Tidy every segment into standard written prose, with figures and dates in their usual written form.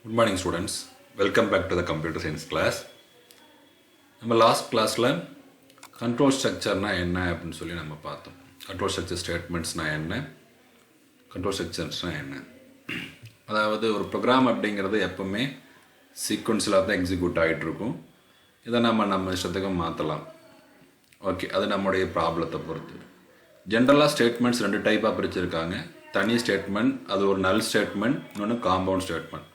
Good morning students. Welcome back to the computer science class. நம்ம last கிளாஸில் control ஸ்ட்ரக்சர்னா என்ன அப்படின்னு சொல்லி நம்ம பார்த்தோம். கண்ட்ரோல் ஸ்ட்ரக்சர் ஸ்டேட்மெண்ட்ஸ்னால் என்ன, கண்ட்ரோல் ஸ்ட்ரக்சர்ஸ்னால் என்ன. அதாவது ஒரு ப்ரோக்ராம் அப்படிங்கிறது எப்போவுமே சீக்வன்ஸில் தான் எக்ஸிக்யூட் ஆகிட்டுருக்கும். இதை நம்ம இஷ்டத்துக்கு மாற்றலாம். ஓகே, அது நம்முடைய ப்ராப்ளத்தை பொறுத்து. ஜென்ரலாக ஸ்டேட்மெண்ட்ஸ் ரெண்டு டைப்பாக பிரிச்சுருக்காங்க. தனி ஸ்டேட்மெண்ட், அது ஒரு நல் ஸ்டேட்மெண்ட், இன்னொன்று காம்பவுண்ட் ஸ்டேட்மெண்ட்.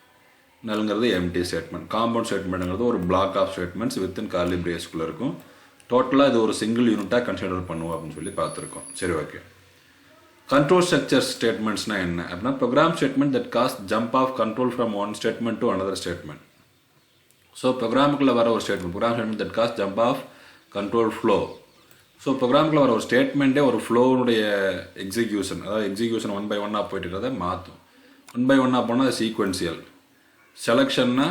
நல்ங்கிறது எம்டி ஸ்டேட்மெண்ட். காம்பவுண்ட் ஸ்டேட்மெண்ட்ங்கிறது ஒரு block of statements within curly பிரேஸ்க்குள்ளே இருக்கும். டோட்டலாக இது ஒரு சிங்கிள் யூனிட்டாக கன்சிடர் பண்ணுவோம் அப்படின்னு சொல்லி பார்த்துருக்கோம். சரி, ஓகே. கண்ட்ரோல் ஸ்ட்ரக்சர் ஸ்டேட்மெண்ட்ஸ்னால் என்ன அப்படின்னா, program statement that cause jump of control from one statement to another statement. So ப்ரோக்ராமுக்குள்ளே வர ஒரு statement, program statement that cause jump of control flow. So ப்ரோக்ராமுக்குள்ளே வர ஒரு ஸ்டேட்மெண்ட்டே ஒரு ஃப்ளோனுடைய எக்ஸிக்யூஷன், அதாவது எக்ஸிக்யூஷன் 1 by 1 போயிட்டு இருக்கிறத மாற்றும். 1 by 1 போனால் சீக்வன்சியல். செலெக்ஷன்னா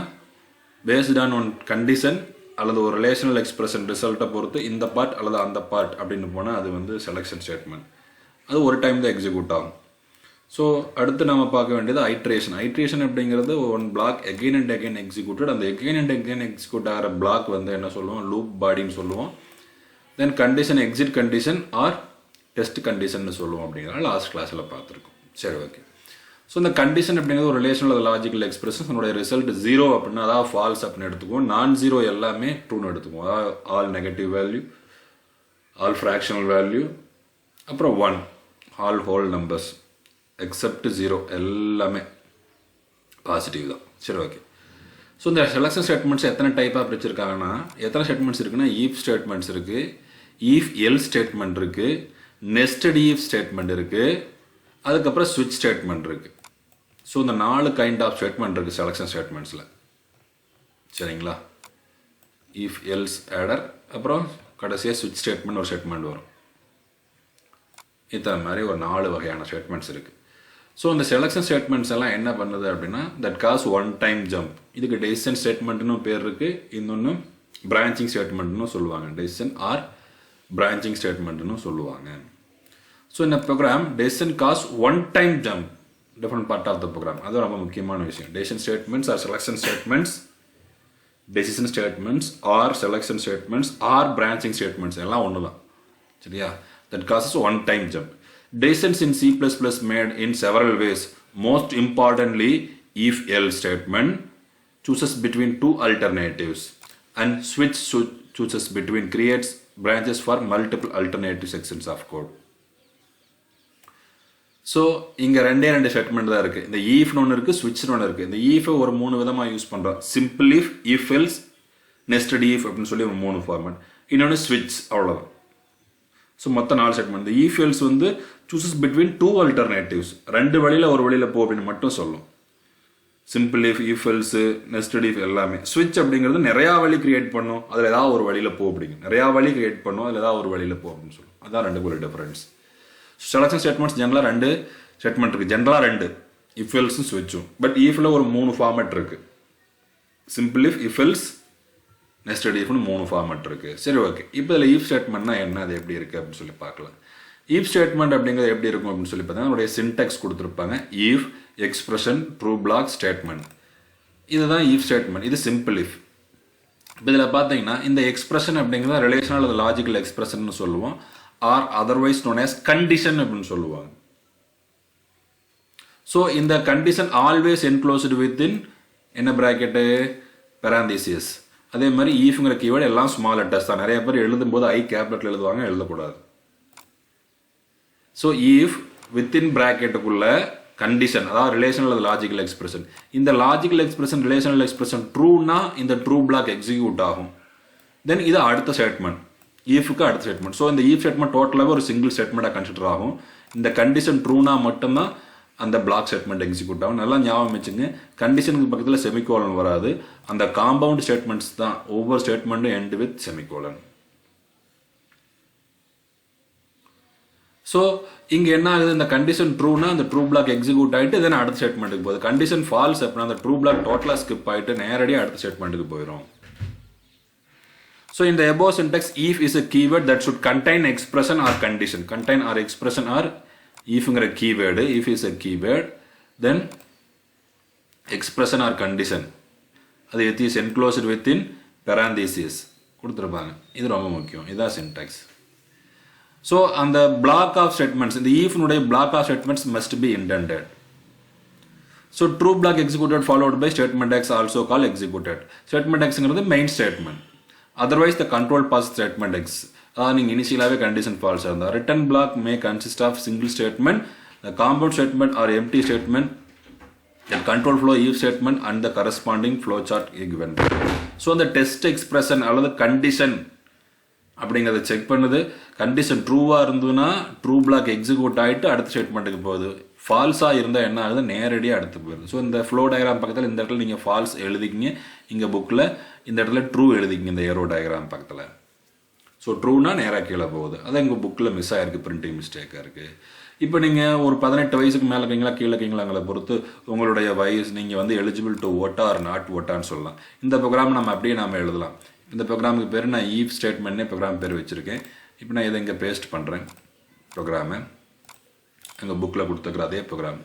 பேஸ்ட் ஆன் ஒன் கண்டிஷன் அல்லது ஒரு ரிலேஷனல் எக்ஸ்பிரஷன் ரிசல்ட்டை பொறுத்து இந்த பார்ட் அல்லது அந்த பார்ட் அப்படின்னு போனால் அது வந்து செலெக்ஷன் ஸ்டேட்மெண்ட். அது ஒரு டைம் தான் எக்ஸிக்யூட் ஆகும். ஸோ அடுத்து நம்ம பார்க்க வேண்டியது ஐட்ரேஷன். ஐட்ரேஷன் அப்படிங்கிறது one block again and again executed. அந்த எகெயின் அண்ட் எகெயின் எக்ஸிக்யூட் ஆகிற பிளாக் வந்து என்ன சொல்லுவோம், லூப் பாடின்னு சொல்லுவோம். Then condition exit condition or test condition சொல்லுவோம். அப்படிங்கிறத லாஸ்ட் கிளாஸில் பார்த்துருக்கோம். சரி, ஓகே. ஸோ இந்த கண்டிஷன் அப்படிங்கிறது ஒரு ரிலேஷனல் லாஜிக்கல் எக்ஸ்பிரஷன். அதனுடைய ரிசல்ட் 0 அப்படின்னா அதாவது ஃபால்ஸ் அப்படின்னு எடுத்துக்குவோம். நான் 0 எல்லாமே ட்ரூன்னு எடுத்துக்குவோம். அதாவது all negative value, all fractional value, அப்புறம் 1 ஆல் ஹோல் நம்பர்ஸ் எக்ஸப்ட் 0 எல்லாமே பாசிட்டிவ் தான். சரி, ஓகே. ஸோ இந்த செலக்ஷன் ஸ்டேட்மெண்ட்ஸ் எத்தனை டைப்பாக பிரிச்சிருக்காங்கன்னா, எத்தனை ஸ்டேட்மெண்ட்ஸ் இருக்குன்னா, ஈஃப் ஸ்டேட்மெண்ட்ஸ் இருக்குது, ஈஃப் எல் ஸ்டேட்மெண்ட் இருக்குது, நெஸ்டட் ஈஃப் ஸ்டேட்மெண்ட் இருக்குது, அதுக்கப்புறம் ஸ்விட்ச் ஸ்டேட்மெண்ட் இருக்குது. ஸோ இந்த 4 கைண்ட் ஆஃப் ஸ்டேட்மெண்ட் இருக்குது செலக்ஷன் ஸ்டேட்மெண்ட்ஸில். சரிங்களா? இஃப் எல்ஸ் ஆடர், அப்புறம் கடைசியாக ஸ்விட்ச் ஸ்டேட்மெண்ட் ஒரு ஸ்டேட்மெண்ட் வரும். இத்தனை மாதிரி ஒரு 4 வகையான ஸ்டேட்மெண்ட்ஸ் இருக்குது. ஸோ இந்த செலக்ஷன் ஸ்டேட்மெண்ட்ஸ் எல்லாம் என்ன பண்ணுது அப்படின்னா, that causes one time jump. இதுக்கு டெசிஷன் ஸ்டேட்மெண்ட்னு பேர் இருக்குது. இன்னொன்று பிரான்ச்சிங் ஸ்டேட்மெண்ட்னு சொல்லுவாங்க. டெசிஷன் ஆர் பிரான்ச்சிங் ஸ்டேட்மெண்ட்னு சொல்லுவாங்க. ஸோ இந்த program decision causes one time jump different part of the program. அது ரொம்ப முக்கியமான விஷயம். Decision statements or selection statements, decision statements or selection statements or branching statements எல்லாம் ஒன்று தான். சரியா? தட் காசஸ் ஒன் டைம் ஜம்ப். Decisions in C++ made in several ways. Most importantly, if-else statement chooses between two alternatives and switch chooses between creates branches for multiple alternative sections of code. So இங்கே ரெண்டு ஸ்டேட்மெண்ட் தான் இருக்குது. இந்த ஈஃப்னு ஒன்று இருக்குது, ஸ்விட்ச்னு ஒன்று இருக்குது. இந்த ஈஃபை ஒரு 3 விதமாக யூஸ் பண்ணுறோம். Simple if, if else, nested if அப்படின்னு சொல்லி ஒரு 3 ஃபார்மேட். இன்னொன்று ஸ்விட்ச், அவ்வளோதான். ஸோ மொத்தம் 4 ஸ்டேட்மெண்ட். இந்த இஃப் எல்ஸ் வந்து சூசஸ் பிட்வீன் 2 alternatives, 2 வழியில் ஒரு வழியில் போ அப்படின்னு மட்டும் சொல்லும். Simple if, if else, nested if எல்லாமே. ஸ்விட்ச் அப்படிங்கிறது நிறையா வழி கிரியேட் பண்ணும், அதில் ஏதாவது ஒரு வழியில் போ அப்படிங்க. நிறையா வழி கிரியேட் பண்ணும், அதில் ஏதாவது ஒரு வழியில் போ அப்படின்னு சொல்லும். அதான் 2 ஒரு டிஃபரன்ஸ். செலக்ஷன் ஸ்டேட்மெண்ட்ஸ் ஜென்ரலாக 2 ஸ்டேட்மெண்ட் இருக்குது. ஜென்ரலாக 2 இஃப் எல்ஸும் ஸ்விட்சும். பட் ஈஃபில் ஒரு 3 ஃபார்மேட் இருக்குது. Simple if, if else, nested இஃப்னு 3 ஃபார்மேட் இருக்குது. சரி, ஓகே. இப்போ இதில் ஈஃப் ஸ்டேட்மெண்ட்னா என்ன, அது எப்படி இருக்குது அப்படின்னு சொல்லி பார்க்கலாம். ஈஃப் ஸ்டேட்மெண்ட் அப்படிங்கிறது எப்படி இருக்கும் அப்படின்னு சொல்லி பார்த்தீங்கன்னா, அதனுடைய சின்டெக்ஸ் கொடுத்துருப்பாங்க. If expression true block statement, இதுதான் ஈஃப் ஸ்டேட்மெண்ட். இது சிம்பிள் இஃப். இப்போ இதில் பார்த்தீங்கன்னா இந்த எக்ஸ்பிரஷன் அப்படிங்கிறத ரிலேஷனல் அல்லது லாஜிக்கல் எக்ஸ்பிரஷன் சொல்லுவோம். Or otherwise known as condition அப்படின்னு சொல்லுவாங்க. ஸோ இந்த கண்டிஷன் ஆல்வேஸ் என்க்ளோஸ்டு வித்தின் என்ன பிராக்கெட்டு, பெராந்திசியஸ். அதே மாதிரி ஈஃப்ங்கிற கீவேர்டு எல்லாம் ஸ்மால் லெட்டர்ஸ் தான். நிறைய பேர் எழுதும்போது ஐ கேப்லெட்டில் எழுதுவாங்க, எழுதக்கூடாது. ஸோ ஈஃப் வித்தின் பிராக்கெட்டுக்குள்ள கண்டிஷன், அதாவது ரிலேஷனல் அல்லது லாஜிக்கல் எக்ஸ்பிரஷன். இந்த லாஜிக்கல் எக்ஸ்பிரஷன், ரிலேஷனல் எக்ஸ்பிரஷன் ட்ரூனா இந்த ட்ரூ பிளாக் எக்ஸிக்யூட் ஆகும். தென் இது அடுத்த ஸ்டேட்மெண்ட், ஈஃப்க்கு அடுத்த ஸ்டேட்மெண்ட். ஸோ இந்த ஈஃப் ஸ்டேட்மெண்ட் டோட்டலாகவே ஒரு சிங்கிள் ஸ்டேட்மெண்ட்டாக கன்சிடர் ஆகும். இந்த கண்டிஷன் ட்ரூனா மட்டும்தான் அந்த பிளாக் ஸ்டேட்மெண்ட் எக்ஸிக்யூட் ஆகும். நல்லா ஞாபகம் வச்சுங்க, கண்டிஷனுக்கு பக்கத்தில் செமிகோலன் வராது. அந்த காம்பவுண்ட் ஸ்டேட்மெண்ட்ஸ் தான் ஒவ்வொரு ஸ்டேட்மெண்ட்டும் எண்ட் வித் செமிகோலன். ஸோ இங்கே என்ன ஆகுது, இந்த கண்டிஷன் ட்ரூனா அந்த ட்ரூ பிளாக் எக்ஸிக்யூட் ஆகிட்டு தென் அடுத்த ஸ்டேட்மெண்ட்டுக்கு போகுது. கண்டிஷன் ஃபால்ஸ் அப்படின்னா அந்த ட்ரூ பிளாக் டோட்டலாக ஸ்கிப் ஆகிட்டு நேரடியாக அடுத்த ஸ்டேட்மெண்ட்டுக்கு போயிடும். So in the above syntax, if is a keyword that should contain expression or condition. Contain or expression or if keyword. If is a keyword, then expression or condition அது it is enclosed within parenthesis கொடுத்துருப்பாங்க. இது ரொம்ப முக்கியம். இதுதான் syntax. So அந்த block of statements, இந்த ஈஃப்னுடைய block of statements must be indented. So true block executed followed by statement x also call executed. Statement எக்ஸுங்கிறது main statement. Otherwise the control pass statement x. அதாவது நீங்கள் இனிஷியலாகவே condition ஃபால்ஸாக இருந்தால் written block may consist of single statement, the compound statement R empty statement, the control flow if statement and the corresponding flow chart is given. So அந்த test expression அல்லது condition அப்படிங்கிறத check பண்ணுது. Condition ட்ரூவாக இருந்ததுன்னா true black execute ஆகிட்டு அடுத்த ஸ்டேட்மெண்ட்டுக்கு போகுது. ஃபால்ஸாக இருந்தால் என்ன ஆகுது, நேரடியாக அடுத்து போயிடுது. ஸோ இந்த ஃப்ளோ டயக்ராம் பக்கத்தில் இந்த இடத்துல நீங்கள் ஃபால்ஸ் எழுதிக்கிங்க, இங்கே புக்கில் இந்த இடத்துல ட்ரூ எழுதிக்கிங்க இந்த ஏரோ டயக்ராம் பக்கத்தில். ஸோ ட்ரூனா நேராக கீழே போகுது. அதான் எங்கள் புக்கில் மிஸ் ஆகிருக்கு, பிரிண்டிங் மிஸ்டேக்காக இருக்குது. இப்போ நீங்கள் ஒரு 18 வயசுக்கு மேலே இருக்கீங்களா கீழே இருக்கீங்களாங்களை பொறுத்து உங்களுடைய வயசு நீங்கள் வந்து எலிஜிபிள் டு ஓட்டா ஆர் நாட் ஓட்டான்னு சொல்லலாம். இந்த ப்ரோக்ராம் நம்ம அப்படியே நாம் எழுதலாம். இந்த ப்ரோக்ராமுக்கு பேர் நான் ஈஃப் ஸ்டேட்மெண்ட்னே ப்ரோக்ராம் பேர் வச்சுருக்கேன். இப்போ நான் இதை இங்கே பேஸ்ட் பண்ணுறேன். ப்ரோக்ராமை எங்கள் புக்கில் கொடுத்துருக்குற அதே ப்ரோக்ராம்.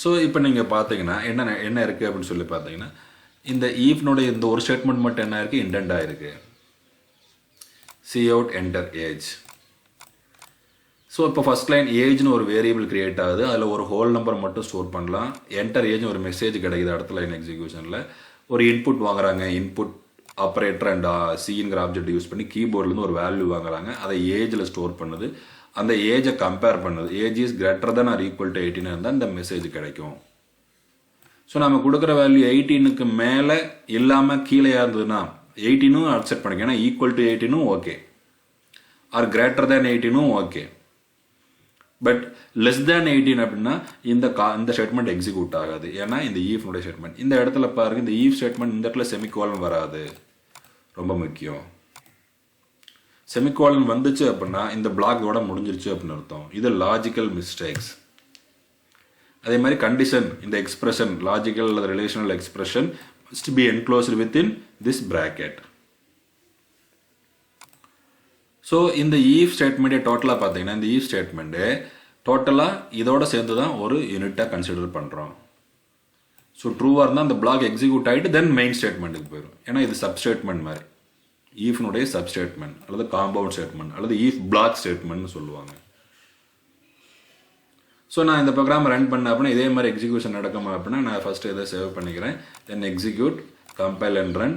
ஸோ இப்போ நீங்கள் பார்த்தீங்கன்னா என்ன இருக்குது அப்படின்னு சொல்லி பார்த்தீங்கன்னா இந்த ஈஃப்னுடைய இந்த ஒரு ஸ்டேட்மெண்ட் மட்டும் என்ன இருக்குது, இன்டெண்ட் ஆகிருக்கு. Cout enter age. So இப்போ ஃபஸ்ட் லைன் ஏஜ்னு ஒரு வேரியபிள் கிரியேட் ஆகுது. அதில் ஒரு ஹோல் நம்பர் மட்டும் ஸ்டோர் பண்ணலாம். என்டர் ஏஜ்னு ஒரு மெசேஜ் கிடைக்குது அடுத்த லைன் எக்ஸிக்யூஷனில். ஒரு இன்புட் வாங்குறாங்க. இன்புட் ஆப்ரேட்டர் அண்ட் சிங்கிற ஆப்ஜெக்ட் யூஸ் பண்ணி கீபோர்ட்லேருந்து ஒரு வேல்யூ வாங்குறாங்க. அதை ஏஜில் ஸ்டோர் பண்ணுது. அந்த ஏஜை கம்பேர் பண்ணுது. Age is greater than or equal to 18 இருந்தால் இந்த மெசேஜ் கிடைக்கும். ஸோ நம்ம கொடுக்குற வேல்யூ 18க்கு மேலே இல்லாமல் கீழே இருந்ததுன்னா 18ம் அக்செப்ட் பண்ணிக்க. ஏன்னா ஈக்குவல் டு 18ம் ஓகே, ஆர் கிரேட்டர் தேன் 18ம் ஓகே. பட் லெஸ் தேன் 18 அப்படின்னா இந்த ஸ்டேட்மெண்ட் எக்ஸிக்யூட் ஆகாது. ஏன்னா இந்த ஈஃப்னுடைய ஸ்டேட்மெண்ட் இந்த இடத்துல பாருங்க, இந்த ஈஃப் ஸ்டேட்மெண்ட் இந்த இடத்துல செமிகோலன் வராது. ரொம்ப முக்கியம். செமிகோலன் வந்துச்சு அப்படின்னா இந்த பிளாக்கோட முடிஞ்சிருச்சு அப்படின்னு அர்த்தம். இது லாஜிக்கல் மிஸ்டேக்ஸ். அதே மாதிரி கண்டிஷன், இந்த எக்ஸ்பிரஷன் லாஜிக்கல் அல்லது relational expression must be enclosed within this bracket. So இந்த ஈஃப் ஸ்டேட்மெண்ட்டே டோட்டலாக பார்த்தீங்கன்னா இந்த ஈஃப் ஸ்டேட்மெண்ட்டு டோட்டலாக இதோட சேர்ந்து தான் ஒரு யூனிட்டாக கன்சிடர் பண்ணுறோம். ஸோ ட்ரூவாக இருந்தால் அந்த பிளாக் எக்ஸிக்யூட் ஆகிட்டு தென் மெயின் ஸ்டேட்மெண்ட்டுக்கு போயிடும். ஏன்னா இது சப் ஸ்டேட்மெண்ட் மாதிரி, ஈஃப்னுடைய சப் ஸ்டேட்மெண்ட் அல்லது காம்பவுண்ட் ஸ்டேட்மெண்ட் அல்லது ஈஃப் பிளாக் ஸ்டேட்மெண்ட்னு சொல்லுவாங்க. ஸோ நான் இந்த ப்ரோக்ராம் ரன் பண்ண அப்படின்னா இதே மாதிரி எக்ஸிக்யூஷன் நடக்குமா அப்படின்னா நான் ஃபஸ்ட்டு இதை சேவ் பண்ணிக்கிறேன். Then execute, compile and run.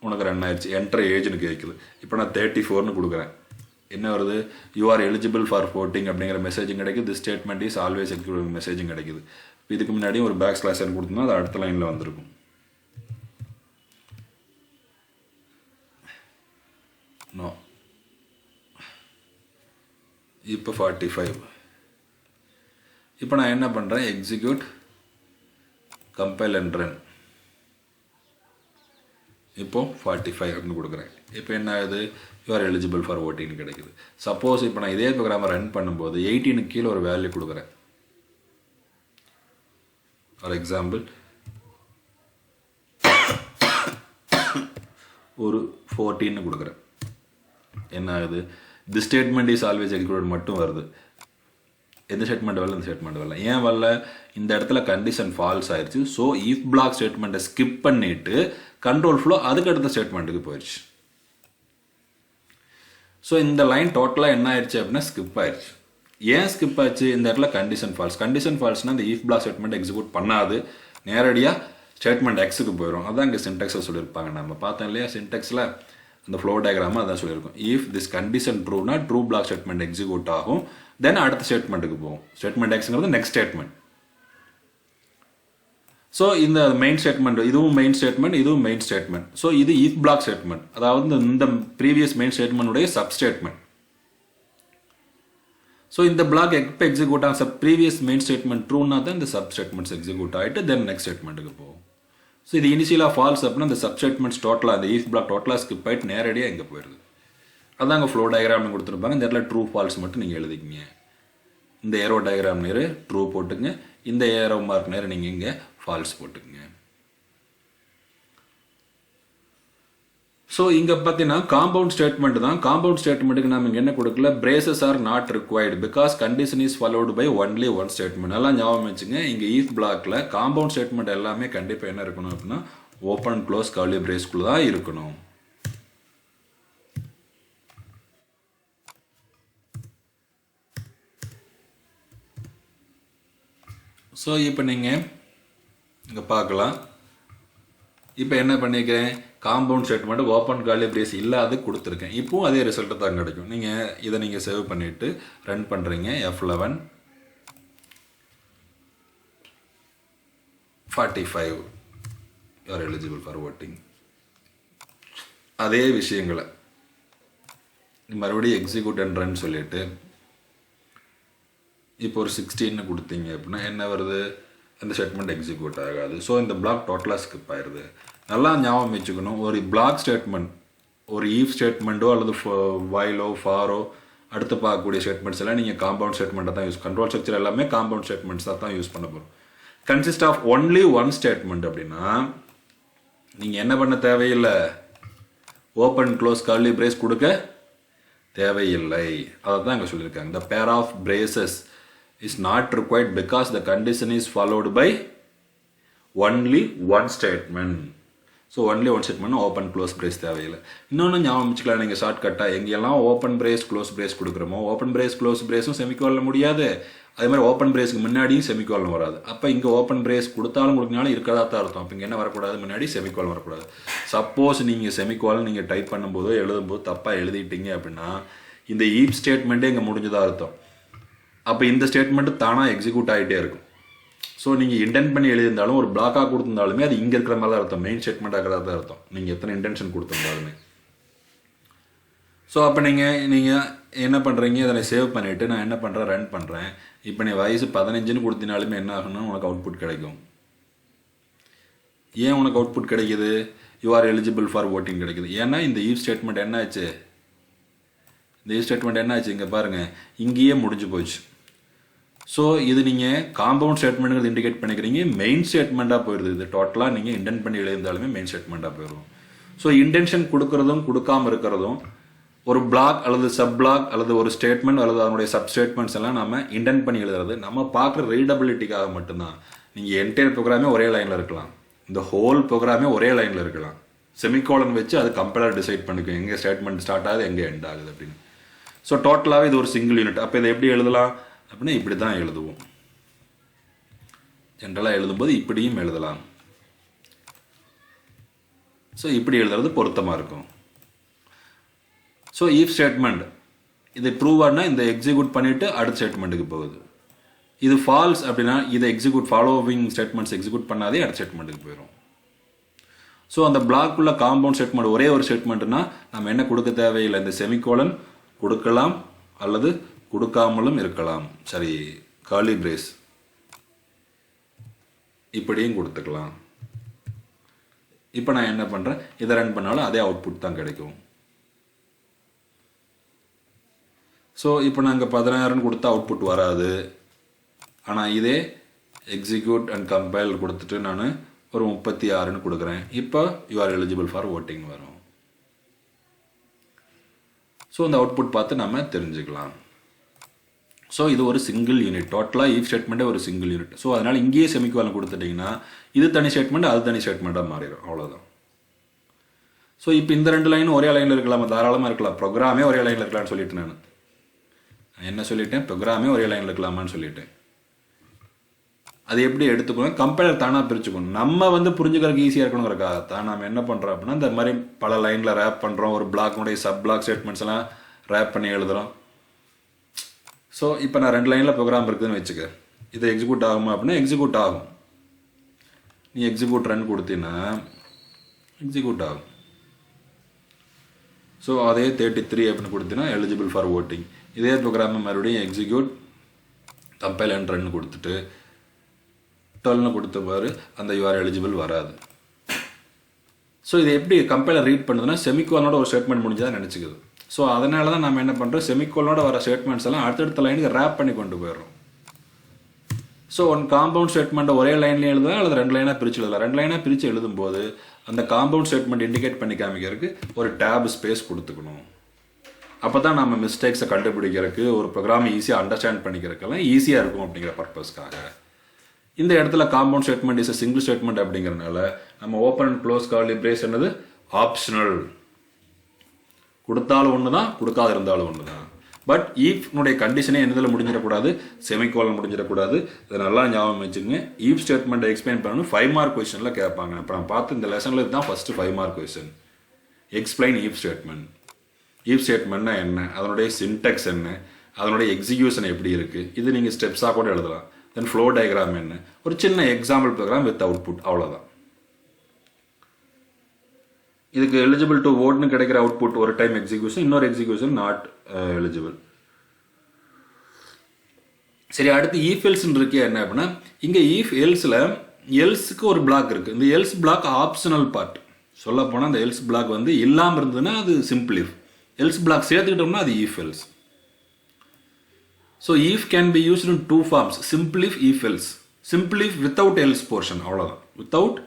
உனக்கு ரன் ஆயிடுச்சு. என்டர் ஏஜ்னு கேட்குது. இப்போ நான் 34ன்னு கொடுக்குறேன். என்ன வருது, you are eligible for voting அப்படிங்கிற மெசேஜும் கிடைக்குது. This statement is always execute மெசேஜும் கிடைக்குது. இதுக்கு முன்னாடி ஒரு பேக் ஸ்லாஷ் கொடுத்தோம்னா அது அடுத்த லைனில் வந்திருக்கும். நோ, இப்போ 45. இப்போ நான் என்ன பண்ணுறேன், எக்ஸிக்யூட், கம்பைல் அண்ட் ரன். இப்போது 45 அப்படின்னு கொடுக்குறேன். இப்போ என்ன ஆகுது, you are eligible for voting கிடைக்குது. சப்போஸ் இப்போ நான் இதே ப்ரோக்ராமை ரன் பண்ணும்போது 18க்கு கீழே ஒரு வேல்யூ கொடுக்குறேன். ஃபார் எக்ஸாம்பிள் ஒரு 14ன்னு கொடுக்குறேன். என்ன ஆகுது, தி ஸ்டேட்மெண்ட் இஸ் ஆல்வேஸ் எக்ஸிக்யூட்டட் மட்டும் வருது. எந்த ஸ்டேட்மெண்ட் வரல, இந்த ஸ்டேட்மெண்ட் வரல. ஏன் வரல, இந்த இடத்துல கண்டிஷன் ஃபால்ஸ் ஆயிடுச்சு. ஸோ இஃப் பிளாக் ஸ்டேட்மெண்ட்டை ஸ்கிப் பண்ணிட்டு கண்ட்ரோல் ஃப்ளோ அதுக்கு அடுத்த ஸ்டேட்மெண்ட்டுக்கு போயிடுச்சு. ஸோ இந்த லைன் டோட்டலாக என்ன ஆயிடுச்சு அப்படின்னா ஸ்கிப் ஆயிடுச்சு. ஏன் ஸ்கிப் ஆச்சு, இந்த இடத்துல கண்டிஷன் ஃபால்ஸ். கண்டிஷன் ஃபால்ஸ்னால் இந்த இஃப் பிளாக் ஸ்டேட்மெண்ட் எக்ஸிக்யூட் பண்ணாது, நேரடியாக ஸ்டேட்மெண்ட் எக்ஸுக்கு போயிடும். அதான் இங்கே சின்டெக்ஸில் சொல்லியிருப்பாங்க. நம்ம பார்த்தோம் இல்லையா, சின்டெக்ஸில் அந்த ஃப்ளோ டயக்ராமாக அதான் சொல்லியிருக்கும். இஃப் திஸ் கண்டிஷன் ட்ரூனா ட்ரூ பிளாக் ஸ்டேட்மெண்ட் எக்ஸிக்யூட் ஆகும், தென் அடுத்த ஸ்டேட்மெண்ட்டுக்கு போகும். ஸ்டேட்மெண்ட் எக்ஸுங்கிறது நெக்ஸ்ட் ஸ்டேட்மெண்ட். ஸோ இந்த மெயின் ஸ்டேட்மெண்ட், இதுவும் மெயின் ஸ்டேட்மெண்ட், இதுவும் மெயின் ஸ்டேட்மெண்ட். ஸோ இது இஃப் பிளாக் ஸ்டேட்மெண்ட், அதாவது இந்த ப்ரீவியஸ் மெயின் ஸ்டேட்மெண்ட்டுடைய சப் ஸ்டேட்மெண்ட். ஸோ இந்த பிளாக் எப்போ எக்ஸிக்யூட் ஆகும், ப்ரீவியஸ் மெயின் ஸ்டேட்மெண்ட் ட்ரூனா தான் இந்த சப் ஸ்டேட்மெண்ட்ஸ் எக்ஸிக்யூட் ஆகிட்டு தென் நெக்ஸ்ட் ஸ்டேட்மெண்ட்டுக்கு போகும். ஸோ இது இனிஷியலாக ஃபால்ஸ் அப்படின்னா இந்த சப் ஸ்டேட்மெண்ட்ஸ் டோட்டலாக அந்த இஃப் பிளாக் டோட்டலாக ஸ்கிப் ஆகிட்டு நேரடியாக இங்கே போயிடுது. அதான் அங்கே ஃப்ளோ டயக்ராம்னு கொடுத்துருப்பாங்க. இந்த இடத்துல ட்ரூ ஃபால்ஸ் மட்டும் நீங்கள் எழுதிக்கிங்க. இந்த ஏரோ டயக்ராம் நேரு ட்ரூ போட்டுங்க, இந்த ஏரோ மார்க் நேரம் நீங்கள் இங்கே ஃபால்ஸ் போட்டுக்குங்க. ஸோ இங்கே பார்த்தீங்கன்னா காம்பவுண்ட் ஸ்டேட்மெண்ட் தான். காம்பவுண்ட் ஸ்டேட்மெண்ட்டுக்கு நம்ம இங்கே என்ன கொடுக்கல, braces are not required because condition is followed by only one statement. நல்லா ஞாபகம் வச்சுங்க. இங்கே ஈஃப் பிளாக்ல காம்பவுண்ட் ஸ்டேட்மெண்ட் எல்லாமே கண்டிப்பாக என்ன இருக்கணும் அப்படின்னா ஓப்பன் க்ளோஸ் கர்லி பிரேஸ்க்குள்ள தான் இருக்கணும். ஸோ இப்போ நீங்கள் இங்கே பார்க்கலாம். இப்போ என்ன பண்ணிக்கிறேன், compound statement open curly brace இல்லாத கொடுத்துருக்கேன். இப்போவும் அதே ரிசல்ட்டு தான் கிடைக்கும். நீங்கள் இதை நீங்கள் சேவ் பண்ணிவிட்டு ரன் பண்ணுறீங்க. F11 45 you are eligible for voting. அதே விஷயங்களை மறுபடியும் எக்ஸிக்யூட் அண்ட் ரன் சொல்லிவிட்டு இப்போ ஒரு 16 கொடுத்தீங்க அப்படின்னா என்ன வருது, அந்த ஸ்டேட்மெண்ட் எக்ஸிக்யூட் ஆகாது. ஸோ இந்த பிளாக் டோட்டலாக ஸ்கிப் ஆயிடுது. நல்லா ஞாபகம் வச்சுக்கணும். ஒரு பிளாக் ஸ்டேட்மெண்ட், ஒரு ஈஃப் ஸ்டேட்மெண்ட்டோ அல்லது வைலோ ஃபாரோ அடுத்து பார்க்கக்கூடிய ஸ்டேட்மெண்ட்ஸ் எல்லாம் நீங்கள் காம்பவுண்ட் ஸ்டேட்மெண்ட்டை தான் யூஸ், கண்ட்ரோல் ஸ்ட்ரக்சர் எல்லாமே காம்பவுண்ட் ஸ்டேட்மெண்ட்ஸ் தான் யூஸ் பண்ண போகிறோம். Consist of only one statement அப்படின்னா நீங்கள் என்ன பண்ண தேவையில்லை, ஓப்பன் க்ளோஸ் கர்லி பிரேஸ் கொடுக்க தேவையில்லை. அதை தான் இங்கே சொல்லியிருக்காங்க. The pair of braces is not required because the condition is followed by only one statement. So only one statement open close brace தேவையில்லை. இன்னொன்று ஞாபகம் வச்சுக்கலாம். நீங்கள் ஷார்ட்கட்டாக எங்கெல்லாம் ஓப்பன் பிரேஸ் க்ளோஸ் பிரேஸ் கொடுக்குறோமோ ஓப்பன் பிரேஸ் க்ளோஸ் பிரேஸும் செமிகோலில் முடியாது, அதே மாதிரி ஓப்பன் பிரேஸ்க்கு முன்னாடியும் செமிகோலில் வராது. அப்போ இங்கே ஓப்பன் பிரேஸ் கொடுத்தாலும் கொடுக்கனாலும் இருக்கிறதா தான் அர்த்தம். அப்போ இங்கே என்ன வரக்கூடாது, முன்னாடி செமிகோல் வரக்கூடாது. சப்போஸ் நீங்கள் செமிகோல் நீங்கள் டைப் பண்ணும்போதோ எழுதும்போது தப்பாக எழுதிட்டீங்க அப்படின்னா இந்த ஈப் ஸ்டேட்மெண்ட்டே இங்கே முடிஞ்சதாக அர்த்தம். அப்போ இந்த ஸ்டேட்மெண்ட்டு தானாக எக்ஸிக்யூட் ஆகிட்டே இருக்கும். ஸோ நீங்கள் இன்டென்ட் பண்ணி எழுதியிருந்தாலும் ஒரு பிளாக்காக கொடுத்துருந்தாலுமே அது இங்கே இருக்கிற மாதிரி தான் அர்த்தம், மெயின் ஸ்டேட்மெண்ட் ஆகிறதா தான் அர்த்தம், நீங்கள் எத்தனை இன்டென்ஷன் கொடுத்துருந்தாலுமே. ஸோ அப்போ நீங்கள் என்ன பண்ணுறீங்க, இதனை சேவ் பண்ணிவிட்டு நான் என்ன பண்ணுறேன், ரன் பண்ணுறேன். இப்போ நீ வயசு 15ன்னு கொடுத்தினாலுமே என்ன ஆகுன்னா உனக்கு அவுட்புட் கிடைக்கும். ஏன் உனக்கு அவுட்புட் கிடைக்குது, you are eligible for voting கிடைக்குது. ஏன்னா இந்த ஈஃப் ஸ்டேட்மெண்ட் என்ன ஆச்சு, இந்த ஈஃப் ஸ்டேட்மெண்ட் என்ன ஆச்சு இங்கே பாருங்கள், இங்கேயே முடிஞ்சு போச்சு. ஸோ இது நீங்கள் காம்பவுண்ட் ஸ்டேட்மெண்ட்டுங்கிறது இண்டிகேட் பண்ணிக்கிறீங்க, மெயின் ஸ்டேட்மெண்ட்டாக போயிடுது. இது டோட்டலாக நீங்கள் இன்டென்ட் பண்ணி எழுதியிருந்தாலுமே மெயின் ஸ்டேட்மெண்ட்டாக போயிடும். ஸோ இன்டென்ஷன் கொடுக்கறதும் கொடுக்காமல் இருக்கிறதும் ஒரு பிளாக் அல்லது சப் பிளாக் அல்லது ஒரு ஸ்டேட்மெண்ட் அல்லது அதனுடைய சப் ஸ்டேட்மெண்ட்ஸ் எல்லாம் நம்ம இன்டென்ட் பண்ணி எழுதுறது நம்ம பார்க்குற ரீடபிலிட்டிக்காக மட்டும்தான். நீங்கள் என்டையர் ப்ரோக்ராமே ஒரே லைனில் இருக்கலாம், இந்த ஹோல் ப்ரோக்ராமே ஒரே லைனில் இருக்கலாம். செமிகோலன் வச்சு அது கம்பைலர் டிசைட் பண்ணிக்கும் எங்கே ஸ்டேட்மெண்ட் ஸ்டார்ட் ஆகுது எங்கே எண்ட் ஆகுது அப்படின்னு. ஸோ டோட்டலாகவே இது ஒரு சிங்கிள் யூனிட். அப்போ இதை எப்படி எழுதலாம் அப்படின்னா இப்படி தான் எழுதுவோம். ஜென்ரலாக எழுதும்போது இப்படியும் எழுதலாம். ஸோ இப்படி எழுதுறது பொருத்தமாக இருக்கும். ஸோ ஈஃப் ஸ்டேட்மெண்ட் இது ட்ரூ ஆனால் இந்த எக்ஸிக்யூட் பண்ணிவிட்டு அடுத்த ஸ்டேட்மெண்ட்டுக்கு போகுது. இது ஃபால்ஸ் அப்படின்னா இதை எக்ஸிக்யூட் ஃபாலோவிங் ஸ்டேட்மெண்ட்ஸ் எக்ஸிக்யூட் பண்ணாதே அடுத்த ஸ்டேட்மெண்ட்டுக்கு போயிடும். ஸோ அந்த பிளாக்குள்ள காம்பவுண்ட் ஸ்டேட்மெண்ட் ஒரே ஒரு ஸ்டேட்மெண்ட்னா நம்ம என்ன கொடுக்க தேவையில்லை, இந்த செமிகோலன் கொடுக்கலாம் அல்லது கொடுக்காமலும் இருக்கலாம். சரி, கர்லி பிரேஸ் இப்படியும் கொடுத்துக்கலாம். இப்போ நான் என்ன பண்ணுறேன், இதை ரன் பண்ணாலும் அதே அவுட்புட் தான் கிடைக்கும். ஸோ இப்போ நாங்கள் 16 கொடுத்தா அவுட்புட் வராது. ஆனால் இதே எக்ஸிக்யூட் அண்ட் கம்பைல் கொடுத்துட்டு நான் ஒரு 36ன்னு கொடுக்குறேன். இப்போ you are eligible for voting வரும். ஸோ அந்த அவுட்புட் பார்த்து நம்ம தெரிஞ்சுக்கலாம். ஸோ இது ஒரு சிங்கிள் யூனிட், டோட்டலாக ஈஃப் ஸ்டேட்மெண்ட்டே ஒரு சிங்கிள் யூனிட். ஸோ அதனால் இங்கேயே செமிகோலன் கொடுத்துட்டிங்கன்னா இது தனி ஸ்டேட்மெண்ட் அது தனி ஸ்டேட்மெண்ட்டாக மாறிடும், அவ்வளோதான். ஸோ இப்போ இந்த 2 லைனும் ஒரே லைனில் இருக்கலாம், தாராளமாக இருக்கலாம். ப்ரோக்ராமே ஒரே லைனில் இருக்கலாம்னு சொல்லிட்டு நான் என்ன சொல்லிட்டேன், ப்ரோக்ராமே ஒரே லைனில் இருக்கலாமான்னு சொல்லிட்டேன். அது எப்படி எடுத்துக்கணும், கம்பைலர் தானாக பிரிச்சுக்கணும். நம்ம புரிஞ்சுக்கிறதுக்கு ஈஸியாக இருக்கணுங்கிறக்காக தான் நம்ம என்ன பண்ணுறோம் அப்படின்னா இந்த மாதிரி பல லைனில் ரேப் பண்ணுறோம், ஒரு பிளாக்னுடைய சப் பிளாக் ஸ்டேட்மெண்ட்ஸ் எல்லாம் ரேப் பண்ணி எழுதுகிறோம். ஸோ இப்போ நான் 2 லைனில் ப்ரோக்ராம் இருக்குதுன்னு வச்சுக்க, இதை எக்ஸிக்யூட் ஆகுமா அப்படின்னா எக்ஸிக்யூட் ஆகும். நீ எக்ஸிக்யூட் ரன் கொடுத்தீங்கன்னா எக்ஸிக்யூட் ஆகும். ஸோ அதே 33 அப்படின்னு கொடுத்தீங்கன்னா எலிஜிபிள் ஃபார் ஓட்டிங். இதே ப்ரோக்ராமை மறுபடியும் எக்ஸிக்யூட் கம்பைல் அண்ட் ரன் கொடுத்துட்டு 12 கொடுத்த பாரு அந்த யூஆர் எலிஜிபிள் வராது. ஸோ இது எப்படி கம்பைலர் ரீட் பண்ணுதுன்னா செமிகோலனோட ஒரு ஸ்டேட்மெண்ட் முடிஞ்சதாக நினச்சிக்குது. ஸோ அதனால தான் நம்ம என்ன பண்ணுறோம், செமிகோலனோட வர ஸ்டேட்மெண்ட்ஸ் எல்லாம் அடுத்தடுத்த லைனுக்கு ரேப் பண்ணி கொண்டு போயிடுறோம். ஸோ ஒன் காம்பவுண்ட் ஸ்டேட்மெண்ட்டை ஒரே லைன்லேயே எழுதலாம் அல்லது 2 லைனாக பிரித்து எழுதலாம். 2 லைனாக பிரித்து எழுதும்போது அந்த காம்பவுண்ட் ஸ்டேட்மெண்ட் இண்டிகேட் பண்ணி காமிக்கிறதுக்கு ஒரு டேப் ஸ்பேஸ் கொடுத்துக்கணும். அப்போ தான் நம்ம மிஸ்டேக்ஸை கண்டுபிடிக்கிறதுக்கு ஒரு ப்ரோக்ராம் ஈஸியாக அண்டர்ஸ்டாண்ட் பண்ணிக்கிறதுக்கெல்லாம் ஈஸியாக இருக்கும் அப்படிங்கிற பர்பஸ்க்காக. இந்த இடத்துல compound statement is single statement அப்படிங்கிறனால நம்ம open and close curly brace என்னது ஆப்ஷனல். கொடுத்தாலும் ஒன்று தான், கொடுக்காத இருந்தாலும் ஒன்று தான். பட் ஈஃப்னுடைய கண்டிஷனே என்னதில் முடிஞ்சிடக்கூடாது, செமிகோலன் முடிஞ்சிடக்கூடாது. இதை நல்லா ஞாபகம் வச்சுக்கோங்க. ஈஃப் ஸ்டேட்மெண்ட்டை எக்ஸ்பிளைன் பண்ணணும் 5 மார்க் கொஸ்டினில் கேட்பாங்க. இப்போ நான் பார்த்து இந்த லெசனில் இதுதான் first 5 mark question. Explain if statement. If ஸ்டேட்மெண்ட்னா என்ன, அதனுடைய சின்டெக்ஸ் என்ன, அதனுடைய எக்ஸிக்யூஷன் எப்படி இருக்குது, இது நீங்கள் ஸ்டெப்ஸாக கூட எழுதலாம். தென் ஃப்ளோ டயக்ராம் என்ன, ஒரு சின்ன எக்ஸாம்பிள் ப்ரோக்ராம் வித் அவுட்புட், அவ்வளோதான். இதுக்கு எலிஜிபிள் டு வோட்னு கிடைக்கிற அவுட்புட் ஒரு டைம் எக்ஸிக்யூஷன், இன்னொரு எக்ஸிக்யூஷன் நாட் எலிஜிபிள். சரி, அடுத்து ஈஃப் எல்ஸ்ன்னு இருக்கே என்ன அப்படின்னா, இங்கே ஈஃப் எல்ஸில் எல்ஸுக்கு ஒரு பிளாக் இருக்குது. இந்த எல்ஸ் பிளாக் ஆப்ஷனல் பார்ட். சொல்ல போனால் அந்த எல்ஸ் பிளாக் வந்து இல்லாமல் இருந்ததுன்னா அது சிம்பிள் இஃப். எல்ஸ் பிளாக் சேர்த்துக்கிட்டோம்னா அது if else. So if can be used in 2 forms. Simple if, if else. Simple if without else portion, அவ்வளோதான். Without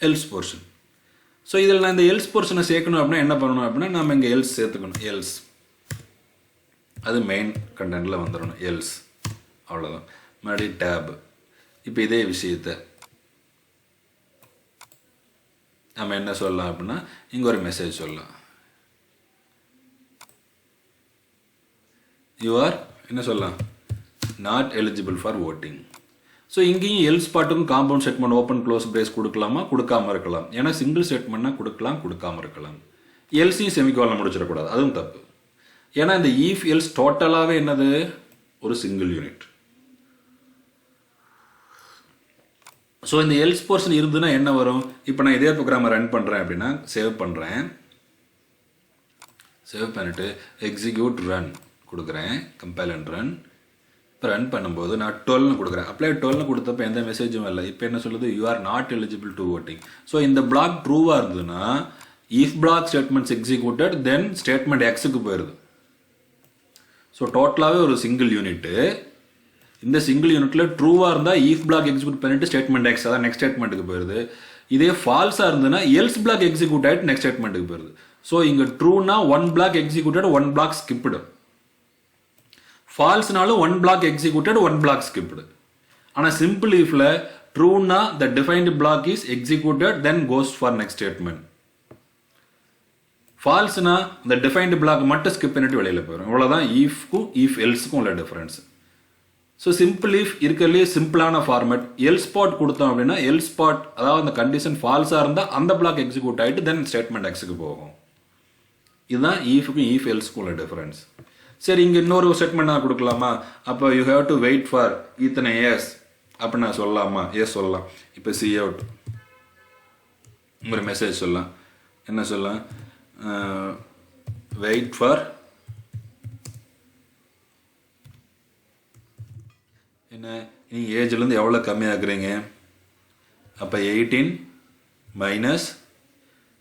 else portion. ஸோ இதில் நான் இந்த எல்ஸ் போர்ஷனை சேர்க்கணும் அப்படின்னா என்ன பண்ணணும் அப்படின்னா, நம்ம இங்கே எல்ஸ் சேர்த்துக்கணும். எல்ஸ் அது மெயின் கண்டென்ட்டில் வந்துடணும். எல்ஸ், அவ்வளோதான். மறுபடியும் டேப். இப்போ இதே விஷயத்தை நம்ம என்ன சொல்லலாம் அப்படின்னா, இங்கே ஒரு மெசேஜ் சொல்லலாம். யூ ஆர் என்ன சொல்லலாம், not eligible for voting. So இங்கேயும் எல்ஸ் பாட்டுக்கும் compound statement open close brace கொடுக்கலாமா, கொடுக்காம இருக்கலாம். ஏன்னா சிங்கிள் ஸ்டேட்மெண்ட்னா கொடுக்கலாம், கொடுக்காம இருக்கலாம். எல்ஸையும் செமிகோலன் முடிச்சிடக்கூடாது, அதுவும் தப்பு. ஏன்னா இந்த ஈஃப் எல்ஸ் டோட்டலாகவே என்னது, ஒரு சிங்கிள் யூனிட். ஸோ இந்த எல்ஸ் போர்ஷன் இருந்துன்னா என்ன வரும், இப்போ நான் இதே ப்ரோக்ராமை ரன் பண்ணுறேன் அப்படின்னா, சேவ் பண்ணுறேன். சேவ் பண்ணிவிட்டு எக்ஸிக்யூட் ரன் கொடுக்குறேன், கம்பைல் அண்ட் ரன். இப்போ ரன் பண்ணும்போது நான் 12 கொடுக்குறேன். அப்ளை 12 கொடுத்தப்போ எந்த மெசேஜும் இல்லை. இப்போ என்ன சொல்லுது, you are not eligible to voting. So இந்த பிளாக் ட்ரூவாக இருந்ததுன்னா if black statements executed, then statement எக்ஸுக்கு போயிடுது. ஸோ டோட்டலாகவே ஒரு சிங்கிள் யூனிட்டு. இந்த சிங்கிள் யூனிட்டில் ட்ரூவாக இருந்தால் ஈஃப் பிளாக் எக்ஸிக்யூட் பண்ணிட்டு ஸ்டேட்மெண்ட் எக்ஸ், அதான் நெக்ஸ்ட் ஸ்டேட்மெண்ட்டுக்கு போயிடுது. இதே ஃபால்ஸாக இருந்ததுன்னா எல்ஸ் பிளாக் எக்ஸிக்யூட் ஆகிட்டு நெக்ஸ்ட் ஸ்டேட்மெண்ட்டுக்கு போயிடுது. ஸோ இங்கே ட்ரூனா 1 பிளாக் எக்ஸிக்யூட்டட், 1 பிளாக் ஸ்கிப்டு. ஃபால்ஸ்னாலும் 1 பிளாக் எக்ஸிக்யூட்டட், 1 பிளாக் ஸ்கிப்டு. ஆனால் சிம்பிள் இஃப்ல ட்ரூனா the defined block is executed, then goes for next statement. ஃபால்ஸ்னா இந்த டிஃபைன்டு பிளாக் மட்டும் ஸ்கிப் பண்ணிட்டு வெளியில் போயிடும். இவ்வளோதான் ஈஃப்க்கும் ஈஃப் எல்ஸுக்கும் உள்ள டிஃபரன்ஸ். ஸோ சிம்பிள் இஃப் இருக்கிறதுலேயே சிம்பிளான ஃபார்மேட். எல் ஸ்பாட் கொடுத்தோம் அப்படின்னா எல் ஸ்பாட், அதாவது அந்த கண்டிஷன் ஃபால்ஸாக இருந்தால் அந்த பிளாக் எக்ஸிக்யூட் ஆகிட்டு தென் ஸ்டேட்மெண்ட் எக்ஸுக்கு போகும். இதுதான் ஈஃபுக்கும் ஈஃப் எல்ஸுக்கும் உள்ள டிஃபரன்ஸ். சரி, இங்கே இன்னொரு ஸ்டேட்மெண்ட் நான் கொடுக்கலாமா, அப்போ you have to wait for இத்தனை இயர்ஸ் அப்படி நான் சொல்லலாமா, எஸ் சொல்லலாம். இப்போ சி அவுட் ஒரு மெசேஜ் சொல்லலாம். என்ன சொல்லலாம், வெயிட் ஃபார் என்ன, நீங்கள் ஏஜ்லேருந்து எவ்வளோ கம்மியாக்குறீங்க, அப்போ 18 மைனஸ்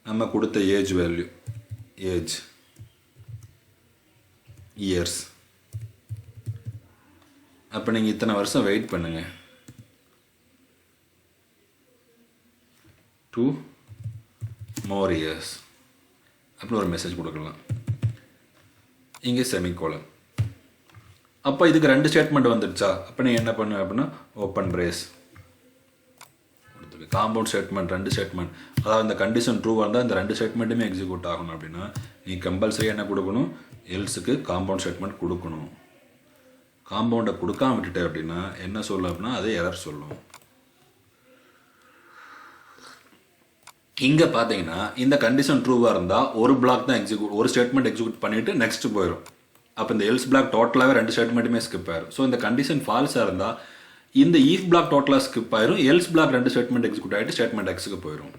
நம்ம கொடுத்த ஏஜ் வேல்யூ, ஏஜ் இயர்ஸ். அப்போ நீங்கள் இத்தனை வருஷம் வெயிட் பண்ணுங்க, 2 more years அப்படி ஒரு மெசேஜ் கொடுக்கலாம். இங்கே செமிகோலன். அப்போ இதுக்கு 2 ஸ்டேட்மெண்ட் வந்துடுச்சா, அப்போ நீங்கள் என்ன பண்ணு அப்படின்னா ஓப்பன் பிரேஸ் கொடுத்துருக்கு. காம்பவுண்ட் ஸ்டேட்மெண்ட் 2 ஸ்டேட்மெண்ட், அதாவது இந்த கண்டிஷன் ட்ரூவாக இருந்தால் இந்த 2 ஸ்டேட்மெண்ட்டுமே எக்ஸிக்யூட் ஆகணும் அப்படின்னா நீ கம்பல்சரியாக என்ன கொடுக்கணும், எல்ஸுக்கு காம்பவுண்ட் ஸ்டேட்மெண்ட் கொடுக்கணும். காம்பவுண்டை கொடுக்காம விட்டுட்டு அப்படின்னா என்ன சொல்லும் அப்படின்னா அது எரர் சொல்லும். இங்கே பார்த்தீங்கன்னா இந்த கண்டிஷன் ட்ரூவாக இருந்தால் ஒரு பிளாக் தான் எக்ஸிக்யூட், ஒரு ஸ்டேட்மெண்ட் எக்ஸிக்யூட் பண்ணிவிட்டு நெக்ஸ்ட் போயிடும். அப்போ இந்த எல்ஸ் பிளாக் டோட்டலாகவே 2 ஸ்டேட்மெண்ட்டுமே ஸ்கிப் ஆயிரும். ஸோ இந்த கண்டிஷன் ஃபால்ஸாக இருந்தால் இந்த ஈஃப் பிளாக் டோட்டலாக ஸ்கிப் ஆயிரும், எல்ஸ் பிளாக் 2 ஸ்டேட்மெண்ட் எக்ஸிக்யூட் ஆகிட்டு ஸ்டேட்மெண்ட் எக்ஸுக்கு போயிடும்.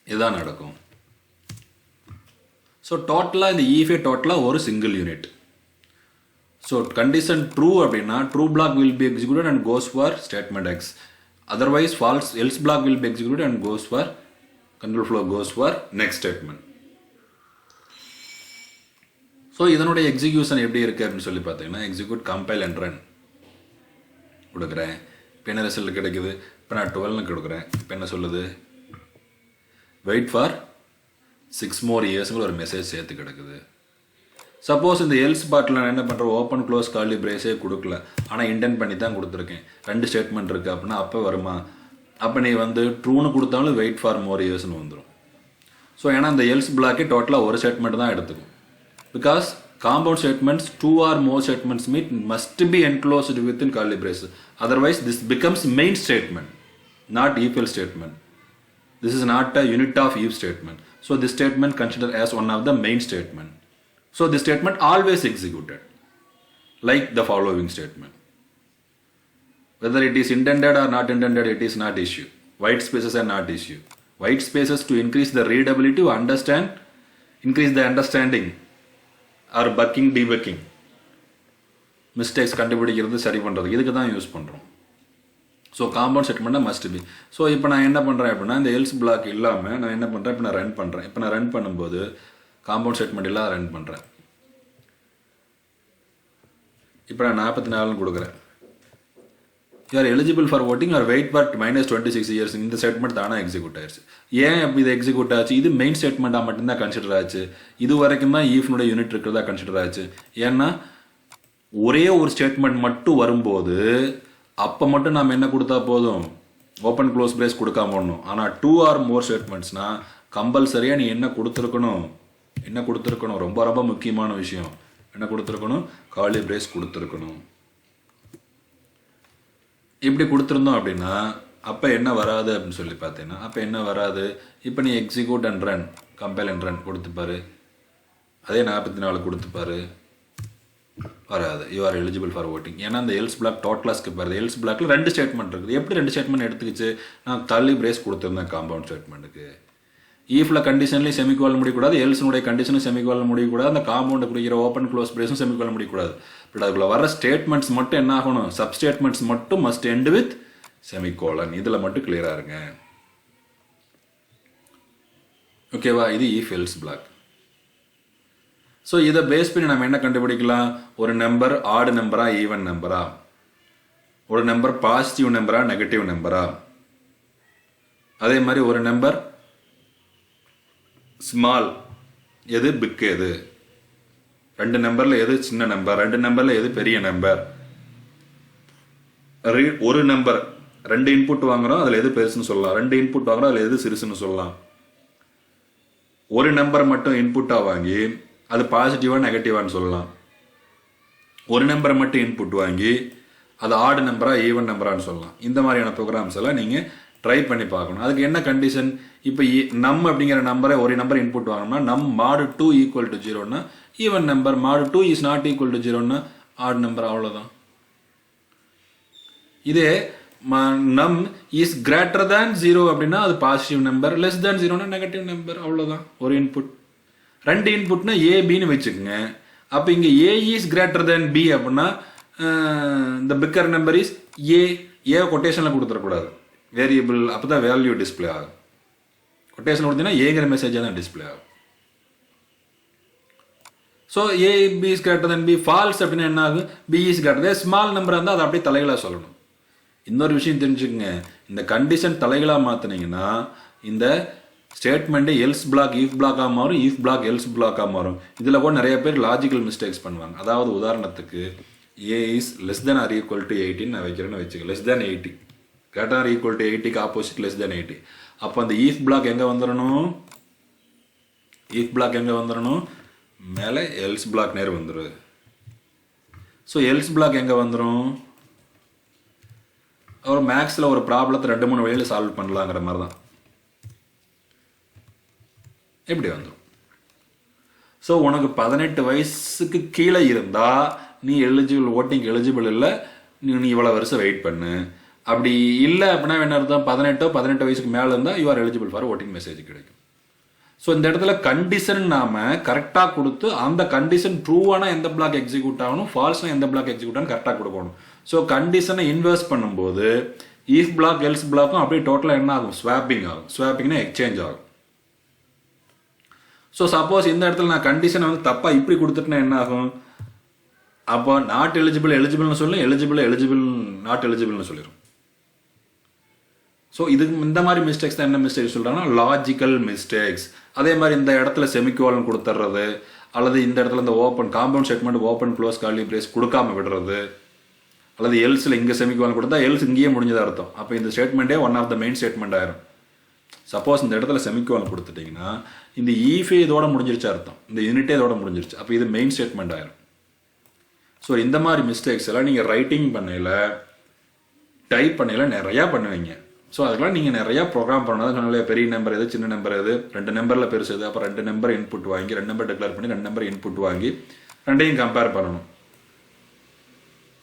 இதுதான் நடக்கும். ஸோ டோட்டலாக இந்த ஈஃபே டோட்டலாக ஒரு single unit. So condition true அப்படின்னா true block will be executed and goes for statement x. Otherwise false else block will be executed and goes for control flow goes for next statement. So இதனுடைய execution எப்படி இருக்குது அப்படின்னு சொல்லி பார்த்தீங்கன்னா execute compile and run கொடுக்குறேன். இப்போ என்ன result கிடைக்குது? இப்போ நான் 12ன்னு கொடுக்குறேன். இப்போ என்ன சொல்லுது? வெயிட் ஃபார் 6 more yearsங்கிற ஒரு மெசேஜ் சேர்த்து கிடக்குது. சப்போஸ் இந்த எல்ஸ் பாட்டில் நான் என்ன பண்ணுறேன், ஓப்பன் க்ளோஸ் கார்லி பிரேஸே கொடுக்கல, ஆனால் இன்டென்ட் பண்ணி தான் கொடுத்துருக்கேன். 2 ஸ்டேட்மெண்ட் இருக்குது அப்படின்னா அப்போ வருமா? அப்போ நீ ட்ரூன்னு கொடுத்தாலும் வெயிட் ஃபார் மோர் இயர்ஸ்னு வந்துடும். ஸோ ஏன்னா இந்த எல்ஸ் பிளாக்கே டோட்டலாக ஒரு ஸ்டேட்மெண்ட் தான் எடுத்துக்கும். Because compound statements 2 or more statements must be enclosed within curly braces. Otherwise this becomes main statement, not if else statement. This is not a unit of if statement. So this statement considered as one of the main statement. So this statement always executed like the following statement. Whether it is intended or not intended, it is not issue. White spaces are not issue. White spaces to increase the readability, to understand, increase the understanding, or bucking, debugging, mistakes கண்டுபிடிக்கிறது சரி பண்ணுறது, இதுக்கு தான் use பண்ணுறோம். So compound ஸ்டேட்மெண்ட்டாக must be. So இப்போ நான் என்ன பண்ணுறேன் அப்படின்னா இந்த எல்ஸ் பிளாக் இல்லாமல் நான் என்ன பண்ணுறேன், இப்போ நான் ரன் பண்ணுறேன். இப்போ நான் ரன் பண்ணும்போது காம்பவுண்ட் ஸ்டேட்மெண்ட் இல்லாத ரன் பண்ணுறேன். இப்போ நான் 44ன்னு கொடுக்குறேன். You are eligible for voting or wait for -26 years. இந்த ஸ்டேட்மெண்ட் தானாக எக்ஸிக்யூட் ஆயிடுச்சு. ஏன் அப்போ இது எக்ஸிக்யூட் ஆச்சு? இது மெயின் ஸ்டேட்மெண்ட்டாக மட்டும்தான் கன்சிடர் ஆச்சு. இது வரைக்கும் தான் ஈஃப்னுடைய யூனிட் இருக்கிறதா கன்சிடர் ஆச்சு. ஏன்னா ஒரே ஒரு ஸ்டேட்மெண்ட் மட்டும் வரும்போது அப்போ மட்டும் நாம் என்ன கொடுத்தா போதும், ஓப்பன் க்ளோஸ் பிரேஸ் கொடுக்காம போடணும். ஆனால் 2 or more ஸ்டேட்மெண்ட்ஸ்னால் கம்பல்சரியாக நீ என்ன கொடுத்துருக்கணும், ரொம்ப ரொம்ப முக்கியமான விஷயம், என்ன கொடுத்துருக்கணும், கார்லி பிரேஸ் கொடுத்துருக்கணும். இப்படி கொடுத்துருந்தோம் அப்படின்னா அப்போ என்ன வராது அப்படின்னு சொல்லி பார்த்தீங்கன்னா, அப்போ என்ன வராது, இப்போ நீ execute and run, compile and run கொடுத்துப்பாரு, அதே 44 கொடுத்துப்பாரு, வராது. You are eligible for voting. ஏன்னா அந்த எல்ஸ் பிளாக் டோட்டலாக ஸ்கிப் வருது. எல்ஸ் பிளாக்ல 2 ஸ்டேட்மெண்ட் இருக்குது. எப்படி 2 ஸ்டேட்மெண்ட் எடுத்துக்கிச்சு? நான் தள்ளி பிரேஸ் கொடுத்துருந்தேன் காம்பவுண்ட் ஸ்டேட்மெண்ட்டுக்கு. ஈஃபில் கண்டிஷன்லேயும் செமிகோலன் முடியக்கூடாது, எல்ஸினுடைய கண்டிஷனும் செமிகோலன் முடியக்கூடாது, அந்த காம்பவுண்டை குறிக்கிற ஓப்பன் க்ளோஸ் பிரேஸும் செமிகோலன் முடியக்கூடாது. பட் அதுக்குள்ள வர ஸ்டேட்மெண்ட்ஸ் மட்டும் என்ன ஆகணும், சப் ஸ்டேட்மெண்ட்ஸ் மட்டும் மஸ்ட் எண்ட் வித் செமிகோலன். இதில் மட்டும் கிளியராக இருங்க. ஓகேவா? இது ஈஃப் எல்ஸ் பிளாக். ஸோ இதை பேஸ் பண்ணி நம்ம என்ன கண்டுபிடிக்கலாம், ஒரு நம்பர் ஆட் நம்பரா ஈவன் நம்பரா, ஒரு நம்பர் பாசிட்டிவ் நம்பரா நெகட்டிவ் நம்பரா, அதே மாதிரி ஒரு நம்பர் ஸ்மால் எது, பிக் எது, 2 நம்பரில் எது சின்ன நம்பர், 2 நம்பரில் எது பெரிய நம்பர், ஒரு நம்பர் 2 இன்புட் வாங்குறோம் அதில் எது பெருசுன்னு சொல்லலாம், 2 இன்புட் வாங்குறோம் அதில் எது சிறுசுன்னு சொல்லலாம். ஒரு நம்பர் மட்டும் இன்புட்டாக வாங்கி அது பாசிட்டிவாக நெகட்டிவான்னு சொல்லலாம். ஒரு நம்பரை மட்டும் இன்புட் வாங்கி அது ஆட் நம்பரா ஈவன் நம்பரான்னு சொல்லலாம். இந்த மாதிரியான ப்ரோக்ராம்ஸ் எல்லாம் நீங்கள் ட்ரை பண்ணி பார்க்கணும். அதுக்கு என்ன கண்டிஷன், இப்போ நம் அப்படிங்கிற நம்பரை ஒரு நம்பர் இன்புட் வாங்கணும்னா நம் mod 2 = 0ன்னா even number, mod 2 is not equal to 0ன்னா ஆட் நம்பர், அவ்வளோதான். இதே நம் இஸ் கிரேட்டர் தேன் 0 அப்படின்னா அது பாசிட்டிவ் நம்பர், லெஸ் தேன் 0ன்னா நெகட்டிவ் நம்பர், அவ்வளோதான். ஒரு இன்புட். 2 இன்புட்னா ஏபின்னு வச்சுக்கோங்க. அப்போ இங்கே a is greater than b அப்படின்னா இந்த பிக்கர் நம்பர் இஸ் ஏ. கொட்டேஷனில் கொடுத்துடக்கூடாது, வேரியபிள், அப்போ தான் வேல்யூ டிஸ்பிளே ஆகும். கொட்டேஷன் கொடுத்தீங்கன்னா ஏங்கிற மெசேஜாக தான் டிஸ்பிளே ஆகும். So A B is greater than B. False அப்படின்னா என்ன ஆகும், B is greater than. Small number இருந்தால் அதை அப்படியே தலைகளாக சொல்லணும். இன்னொரு விஷயம் தெரிஞ்சுக்கங்க, இந்த கண்டிஷன் தலைகளாக மாற்றினீங்கன்னா இந்த ஸ்டேட்மெண்ட்டு எல்ஸ் பிளாக் ஈஃப் பிளாக்காக மாறும், ஈஃப் பிளாக் எல்ஸ் பிளாக்காக மாறும். இதில் கூட நிறைய பேர் லாஜிக்கல் மிஸ்டேக்ஸ் பண்ணுவாங்க. அதாவது உதாரணத்துக்கு a is less than or equal to 18 நான் வைக்கிறேன்னு வச்சுக்க, less than 80, greater or equal to 80க்கு ஆப்போசிட் லெஸ் தேன் 80. அப்போ அந்த ஈஃப் பிளாக் எங்கே வந்துடணும், ஈஃப் பிளாக் எங்கே வந்துடணும், மேலே எல்ஸ் பிளாக் நேர் வந்துடும். ஸோ எல்ஸ் பிளாக் எங்கே வந்துடும், ஒரு மேக்ஸில் ஒரு ப்ராப்ளத்தை 2-3 வழியில் சால்வ் பண்ணலாங்கிற மாதிரி தான். எப்படி வந்துடும். ஸோ உனக்கு 18 வயசுக்கு கீழே இருந்தால் நீ ஓட்டிங் எலிஜிபிள் இல்லை, நீ இவ்வளோ வருஷம் வெயிட் பண்ணு. அப்படி இல்லை அப்படின்னா என்ன அர்த்தம், 18 வயசுக்கு மேலே இருந்தால் you are eligible for voting message கிடைக்கும். ஸோ இந்த இடத்துல கண்டிஷன் நாம் கரெக்டாக கொடுத்து அந்த கண்டிஷன் ட்ரூவானா எந்த பிளாக் எக்ஸிக்யூட் ஆகணும், ஃபால்ஸ்னா எந்த பிளாக் எக்ஸிக்யூட் ஆகணும் கரெக்டாக கொடுக்கணும். ஸோ கண்டிஷனை இன்வெர்ஸ் பண்ணும்போது ஈஃப் பிளாக் எல்ஸ் பிளாக்கும் அப்படியே டோட்டலாக என்ன ஆகும், ஸ்வாப்பிங் ஆகும். ஸ்வாப்பிங்னா எக்ஸ்சேஞ்ச் ஆகும். ஸோ சப்போஸ் இந்த இடத்துல நான் கண்டிஷனை தப்பாக இப்படி கொடுத்துட்டேன்னா என்ன ஆகும், அப்போ நாட் எலிஜிபிள் எலிஜிபிள்னு சொல்லி எலிஜிபிள் நாட் எலிஜிபிள்னு சொல்லிடும். ஸோ இதுக்கு இந்த மாதிரி மிஸ்டேக்ஸ் தான் என்ன மிஸ்டேக்ஸ் சொல்கிறாங்கன்னா லாஜிக்கல் மிஸ்டேக்ஸ். அதே மாதிரி இந்த இடத்துல செமிகோலன் கொடுத்துட்றது, அல்லது இந்த இடத்துல இந்த compound statement open close curly brace கொடுக்காம விடுறது, அல்லது எல்ஸில் இங்கே செமிகோலன் கொடுத்தா எல்ஸ் இங்கேயே முடிஞ்சதாக அர்த்தம். அப்போ இந்த ஸ்டேட்மெண்ட்டே one of the main statement ஆயிரும். சப்போஸ் இந்த இடத்துல செமிகோலன் கொடுத்துட்டிங்கன்னா இந்த ஈஃபே இதோட முடிஞ்சிருச்சு அர்த்தம், இந்த யூனிட்டே இதோட முடிஞ்சிருச்சு. அப்போ இது மெயின் ஸ்டேட்மெண்ட் ஆயிரும். ஸோ இந்த மாதிரி மிஸ்டேக்ஸ் எல்லாம் நீங்கள் ரைட்டிங் பண்ணையில் டைப் பண்ணையில் நிறையா பண்ணுவீங்க. ஸோ அதுக்கெல்லாம் நீங்கள் நிறையா ப்ரோக்ராம் பண்ணணும். சொன்னாலே பெரிய நம்பர் எது சின்ன நம்பர் எது, 2 நம்பரில் பெருசு எது, அப்புறம் 2 நம்பர் இன்புட் வாங்கி 2 நம்பர் டிக்ளேர் பண்ணி 2 நம்பர் இன்புட் வாங்கி 2ஐயும் கம்பேர் பண்ணணும்.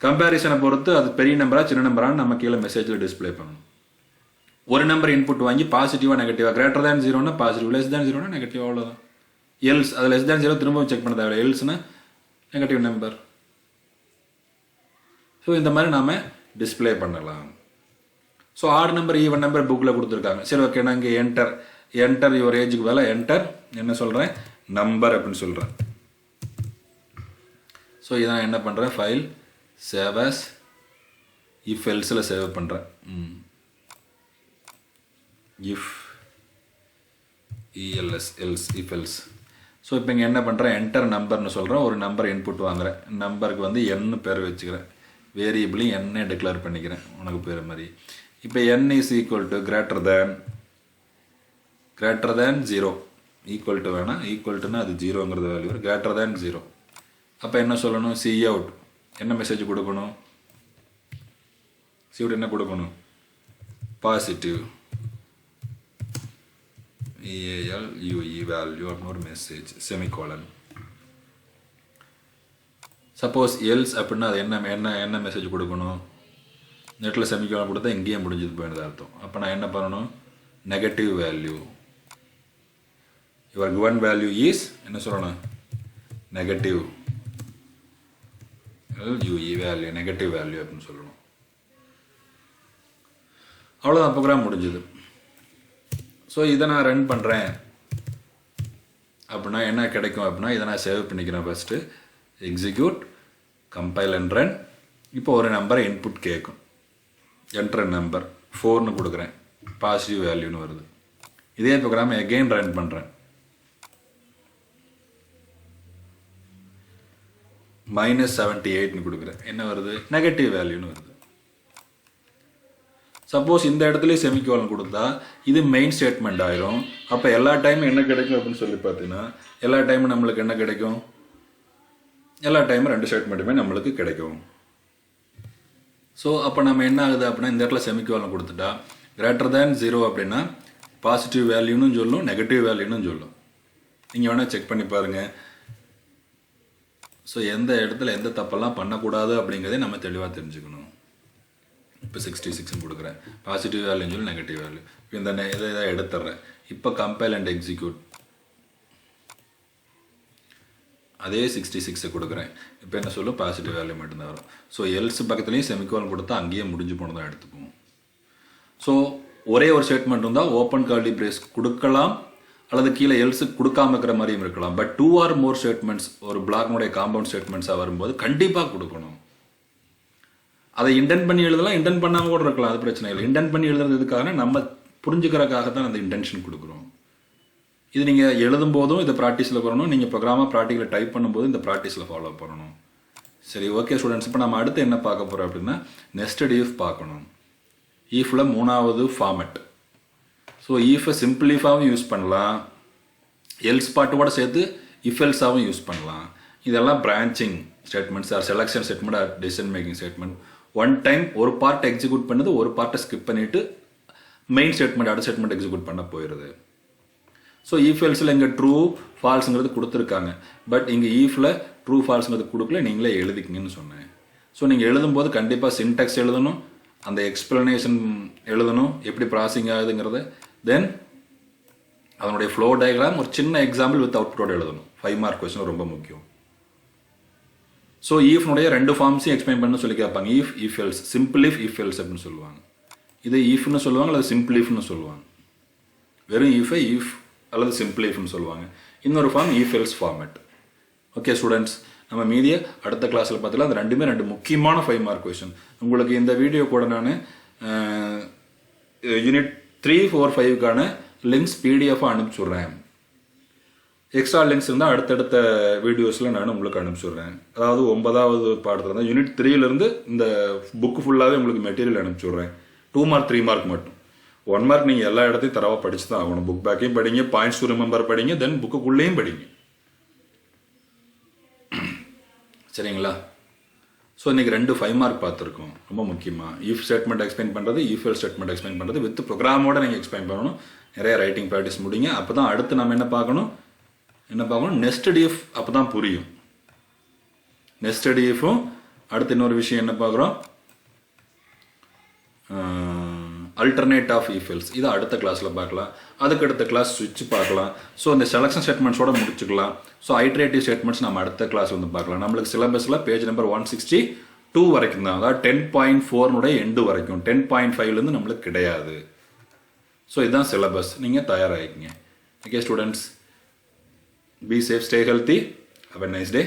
கம்பேரிசனை பொறுத்து அது பெரிய நம்பரா சின்ன நம்பரான்னு நம்ம கீழே மெசேஜில் டிஸ்பிளே பண்ணணும். ஒரு நம்பர் இன்புட் வாங்கி பாசிட்டிவாக நெகட்டிவாக, கிரேட்டர் தேன் 0னா பாசிட்டிவ், லெஸ் தேன் 0னா நெகட்டிவ், அவ்வளோதான். எல்ஸ் அது லெஸ் தேன் 0 திரும்ப செக் பண்ண தேவை, எல்ஸ்னா நெகட்டிவ் நம்பர். ஸோ இந்த மாதிரி நாம் டிஸ்பிளே பண்ணலாம். So add number even number புக்கில் கொடுத்துருக்காங்க. சரி ஓகே, நான் இங்கே என்டர் யுவர் ஏஜுக்கு வேலை என்டர் என்ன சொல்கிறேன் நம்பர் அப்படின்னு சொல்கிறேன். ஸோ இதான் என்ன பண்ணுறேன், ஃபைல் சேவ் அஸ் இஃப் எல்ஸில் சேவ் பண்ணுறேன். If ELS else if else. So இப்போ இங்கே என்ன பண்ணுறேன், என்டர் நம்பர்னு சொல்கிறேன். ஒரு நம்பர் இன்புட் வாங்குகிறேன். நம்பருக்கு வந்து என்னு பேர் வச்சுக்கிறேன், வேரியபிளையும் என்னை டிக்ளேர் பண்ணிக்கிறேன் உனக்கு பேர் மாதிரி. இப்போ n is equal to greater than 0, equal to வேணாம், ஈக்குவல் டுனா அது 0ங்கிறது வேல்யூ, கிரேட்டர் தேன் 0. அப்போ என்ன சொல்லணும், சி அவுட் என்ன மெசேஜ் கொடுக்கணும், சி அவுட் என்ன கொடுக்கணும், பாசிட்டிவ் EALUE வேல்யூ அப்படின்னு ஒரு மெசேஜ் செமிகோலன். சப்போஸ் எல்ஸ் அப்படின்னா அது என்ன மெசேஜ் கொடுக்கணும், நெட்டில் செமிகோலன் கொடுத்தா இங்கேயே முடிஞ்சது போயிடுது அர்த்தம். அப்போ நான் என்ன பண்ணணும், negative value, your given value is என்ன சொல்லணும், நெகட்டிவ் யூஇ வேல்யூ, நெகட்டிவ் வேல்யூ அப்படின்னு சொல்லணும். அவ்வளோதான், ப்ரோக்ராம் முடிஞ்சுது. ஸோ இதை நான் ரன் பண்ணுறேன் அப்படின்னா என்ன கிடைக்கும் அப்படின்னா, இதை நான் சேவ் பண்ணிக்கிறேன். First execute, compile and run. இப்போ ஒரு நம்பரை இன்புட் கேட்கும், என்டர் நம்பர் 4ன்னு கொடுக்குறேன், பாசிட்டிவ் வேல்யூன்னு வருது. இதே ப்ரோக்ராம் எகெயின் ரன் பண்ணுறேன், -78ன்னு கொடுக்குறேன், என்ன வருது, நெகட்டிவ் வேல்யூன்னு வருது. சப்போஸ் இந்த இடத்துலையும் செமிகோலன் கொடுத்தா இது மெயின் ஸ்டேட்மெண்ட் ஆயிரும். அப்போ எல்லா டைமும் என்ன கிடைக்கும் அப்படின்னு சொல்லி பார்த்தீங்கன்னா, எல்லா டைமும் நம்மளுக்கு என்ன கிடைக்கும், எல்லா டைமும் 2 ஸ்டேட்மெண்ட்டுமே நம்மளுக்கு கிடைக்கும். ஸோ அப்போ நம்ம என்ன ஆகுது அப்படின்னா, இந்த இடத்துல செமிகோலன் கொடுத்துட்டா கிரேட்டர் தேன் 0 அப்படின்னா பாசிட்டிவ் வேல்யூன்னு சொல்லும், நெகட்டிவ் வேல்யூன்னு சொல்லும். நீங்கள் வேணால் செக் பண்ணி பாருங்கள். ஸோ எந்த இடத்துல எந்த தப்பெல்லாம் பண்ணக்கூடாது அப்படிங்கிறதே நம்ம தெளிவாக தெரிஞ்சுக்கணும். இப்போ 66 கொடுக்குறேன், பாசிட்டிவ் வேல்யூன்னு சொல்லி நெகட்டிவ் வேல்யூ. இப்போ இந்த இதை எடுத்துட்றேன். இப்போ கம்பைல் அண்ட் எக்ஸிக்யூட், அதே 66 கொடுக்குறேன். இப்போ என்ன சொல்லும், பாசிட்டிவ் வேல்யூ மட்டும்தான் வரும். ஸோ எல்ஸ் பக்கத்துலேயும் செமிகோலன் கொடுத்தா அங்கேயே முடிஞ்சு போனதான் எடுத்துக்குவோம். ஸோ ஒரே ஒரு ஸ்டேட்மெண்ட் இருந்தால் ஓப்பன் கார்லி பிரேஸ் கொடுக்கலாம், அல்லது கீழே எல்ஸுக்கு கொடுக்காம இருக்கிற மாதிரியும் இருக்கலாம். பட் 2 or more ஸ்டேட்மெண்ட்ஸ் ஒரு பிளாக்னுடைய காம்பவுண்ட் ஸ்டேட்மெண்ட்ஸாக வரும்போது கண்டிப்பாக கொடுக்கணும். அதை இன்டென்ட் பண்ணி எழுதலாம், இன்டென்ட் பண்ணாமல் கூட இருக்கலாம், அது பிரச்சனை இல்லை. இன்டென்ட் பண்ணி எழுதுறதுக்காக நம்ம புரிஞ்சுக்கிறதுக்காக தான் அந்த இன்டென்ஷன் கொடுக்குறோம். இது நீங்கள் எழுதும் போதும் இதை ப்ராக்டிஸில் பண்ணணும், நீங்கள் ப்ரோக்ராமாக ப்ராக்டிக்கலில் டைப் பண்ணும்போது இந்த ப்ராக்டிஸில் ஃபாலோ பண்ணணும். சரி ஓகே ஸ்டூடெண்ட்ஸ், இப்போ நம்ம அடுத்து என்ன பார்க்க போகிறோம் அப்படின்னா, நெஸ்டட் ஈஃப் பார்க்கணும். ஈஃபில் 3வது ஃபார்மெட். ஸோ ஈஃபை சிம்பிள் ஈஃபாகவும் யூஸ் பண்ணலாம், எல்ஸ் பாட்டோட சேர்த்து இஃப் எல்ஸாகவும் யூஸ் பண்ணலாம். இதெல்லாம் branching statements or selection statement or decision making statement. One time ஒரு பார்ட் எக்ஸிக்யூட் பண்ணுது, ஒரு பார்ட்டை ஸ்கிப் பண்ணிவிட்டு மெயின் ஸ்டேட்மெண்ட் அடுத்த ஸ்டேட்மெண்ட் எக்ஸிக்யூட் பண்ண போயிடுது. ஸோ ஈஃப் எல்ஸில் இங்கே ட்ரூ ஃபால்ஸுங்கிறது கொடுத்துருக்காங்க, பட் இங்கே ஈஃபில் ட்ரூ ஃபால்ஸுங்கிறது கொடுக்கல, நீங்களே எழுதிக்கிங்கன்னு சொன்னேன். ஸோ நீங்கள் எழுதும்போது கண்டிப்பாக சின்டாக்ஸ் எழுதணும், அந்த எக்ஸ்பிளனேஷன் எழுதணும், எப்படி ப்ராசஸிங் ஆகுதுங்கிறது. தென் அதனுடைய ஃப்ளோ டயக்ராம், ஒரு சின்ன எக்ஸாம்பிள் வித் அவுட்புட்டோட எழுதணும். 5 மார்க் கொஸ்டின் ரொம்ப முக்கியம். ஸோ ஈஃப்னுடைய 2 ஃபார்ம்ஸையும் எக்ஸ்பிளைன் பண்ண சொல்லி கேட்பாங்க. If else, simple if else அப்படின்னு சொல்லுவாங்க. இது ஈஃப்னு சொல்லுவாங்க அல்லது சிம்பிள் இஃப்னு சொல்லுவாங்க. வெறும் ஈஃபை ஈஃப் அல்லது சிம்பிள் இஃப்னு சொல்லுவாங்க. இன்னொரு form if else format. Okay students, நம்ம மீதியை அடுத்த கிளாஸில் பார்த்துலாம். அது ரெண்டுமே ரெண்டு முக்கியமான 5 மார்க் கொஷின். உங்களுக்கு இந்த வீடியோ கூட நான் யூனிட் 3, 4, 5க்கான லிங்க்ஸ் பிடிஎஃபாக அனுப்பிச்சுட்றேன். எக்ஸ்ட்ரா லிங்க்ஸ் இருந்தால் அடுத்தடுத்த வீடியோஸில் நான் உங்களுக்கு அனுப்பிச்சுட்றேன். அதாவது 9வது பாடத்தில் இருந்தால் யூனிட் 3லேருந்து இந்த புக்கு ஃபுல்லாகவே உங்களுக்கு மெட்டீரியல் அனுப்பிச்சுட்றேன். 2 மார்க் 3 மார்க் மட்டும். 1 மார்க் நீங்கள் எல்லா இடத்தையும் தரவாக படிச்சு தான் ஆகணும். புக் பேக்கையும் படிங்க, பாயிண்ட்ஸ் டு ரிமெம்பர் படிங்க, தென் புக்குக்குள்ளேயும் படிங்க. சரிங்களா? ஸோ இன்றைக்கி 2 5 மார்க் பார்த்துருக்கோம். ரொம்ப முக்கியமாக இஃப் ஸ்டேட்மெண்ட் எக்ஸ்பிளைன் பண்ணுறது, இஃப் எல் ஸ்டேட்மெண்ட் எக்ஸ்பிளைன் பண்ணுறது வித் ப்ரோக்ராமோட நீங்கள் எக்ஸ்பிளைன் பண்ணணும். நிறைய ரைட்டிங் ப்ராக்டிஸ் முடிங்க. அப்போ தான் அடுத்து நம்ம என்ன பார்க்கணும், நெஸ்டட் இஃப். அப்போ தான் புரியும். நெஸ்டட் இஃப்பும் அடுத்து இன்னொரு விஷயம் என்ன பார்க்குறோம், அல்டர்னேட் ஆஃப் இஃப் எல்ஸ். இதை அடுத்த கிளாஸில் பார்க்கலாம். அதுக்கு அடுத்த கிளாஸ் ஸ்விட்ச் பார்க்கலாம். ஸோ இந்த செலக்ஷன் ஸ்டேட்மெண்ட்ஸோட முடிச்சுக்கலாம். ஸோ ஐட்ரேட்டிவ் ஸ்டேட்மெண்ட்ஸ் நம்ம அடுத்த கிளாஸ் வந்து பார்க்கலாம். நம்மளுக்கு சிலபஸில் பேஜ் நம்பர் 162 வரைக்கும் தான், அதாவது 10.4 எண்டு வரைக்கும். 10.5லேருந்து நம்மளுக்கு கிடையாது. ஸோ இதுதான் சிலபஸ். நீங்கள் தயாராகிக்கிங்க. Okay students, be safe, stay healthy, have a nice day,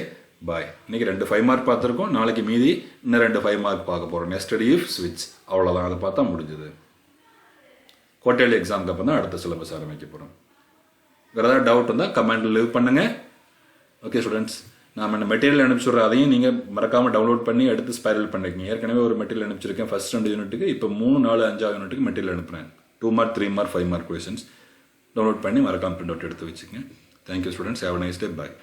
bye. இன்றைக்கி 2 5 மார்க் பார்த்துருக்கோம். நாளைக்கு மீதி இன்னும் 2 5 மார்க் பார்க்க போகிறோம். நெஸ்டட் இஃப், ஸ்விட்ச், அவ்வளோதான். அதை பார்த்தா முடிஞ்சது. குவார்டர்லி எக்ஸாமுக்கு அப்புறம் தான் அடுத்த சிலபஸ் ஆரம்பிக்க போகிறோம். வேறு ஏதாவது டவுட் இருந்தால் கமெண்ட்டில் லீவ் பண்ணுங்கள். ஓகே ஸ்டூடெண்ட்ஸ், நான் என்ன மெட்டீரியல் அனுப்பிச்சுட்றேன், அதையும் நீங்கள் மறக்காமல் டவுன்லோட் பண்ணி எடுத்து ஸ்பைரல் பண்ணிருக்கீங்க. ஏற்கனவே ஒரு மெட்டீரியல் அனுப்பிச்சிருக்கேன் ஃபர்ஸ்ட் 2 யூனிட்டுக்கு. இப்போ 3, 4, 5 யூனிட்டுக்கு மெட்டீரியல் அனுப்புகிறேன். 2 mark 3 mark 5 mark questions download பண்ணி மறக்காமல் பிரிண்ட் அவுட் எடுத்து வச்சுக்கோங்க. Thank you students, have a nice day, bye.